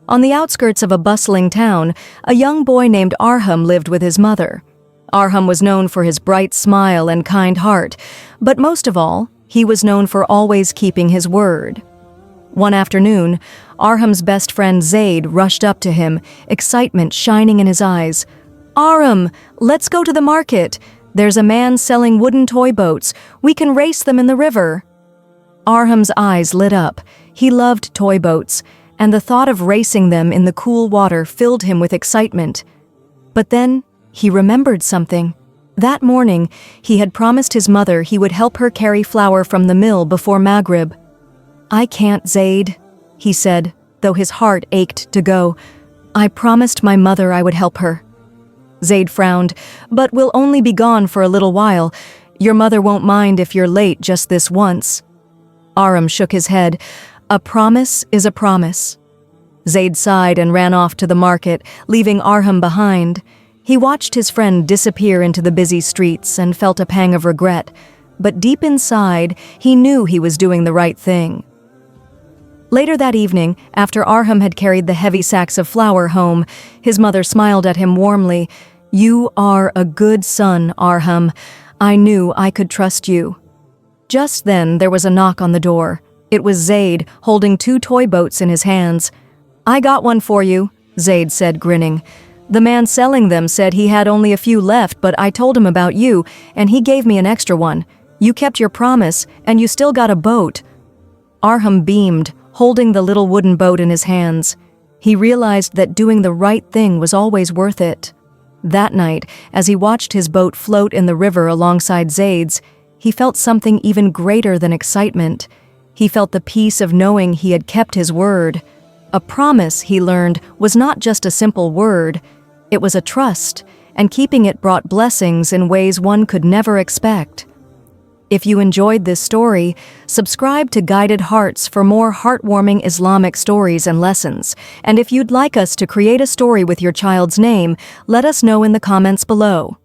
On the outskirts of a bustling town, a young boy named Arham lived with his mother. Arham was known for his bright smile and kind heart, but most of all, he was known for always keeping his word. One afternoon, Arham's best friend Zayd rushed up to him, excitement shining in his eyes. "Arham, let's go to the market. There's a man selling wooden toy boats. We can race them in the river." Arham's eyes lit up. He loved toy boats, and the thought of racing them in the cool water filled him with excitement. But then, he remembered something. That morning, he had promised his mother he would help her carry flour from the mill before Maghrib. "I can't, Zayd," he said, though his heart ached to go. "I promised my mother I would help her." Zayd frowned. "But we'll only be gone for a little while. Your mother won't mind if you're late just this once." Arham shook his head. "A promise is a promise." Zayd sighed and ran off to the market, leaving Arham behind. He watched his friend disappear into the busy streets and felt a pang of regret, but deep inside, he knew he was doing the right thing. Later that evening, after Arham had carried the heavy sacks of flour home, his mother smiled at him warmly. "You are a good son, Arham. I knew I could trust you." Just then, there was a knock on the door. It was Zayd, holding 2 toy boats in his hands. "I got one for you," Zayd said, grinning. "The man selling them said he had only a few left, but I told him about you, and he gave me an extra one. You kept your promise, and you still got a boat." Arham beamed, holding the little wooden boat in his hands. He realized that doing the right thing was always worth it. That night, as he watched his boat float in the river alongside Zayd's, he felt something even greater than excitement. He felt the peace of knowing he had kept his word. A promise, he learned, was not just a simple word. It was a trust, and keeping it brought blessings in ways one could never expect. If you enjoyed this story, subscribe to Guided Hearts for more heartwarming Islamic stories and lessons. And if you'd like us to create a story with your child's name, let us know in the comments below.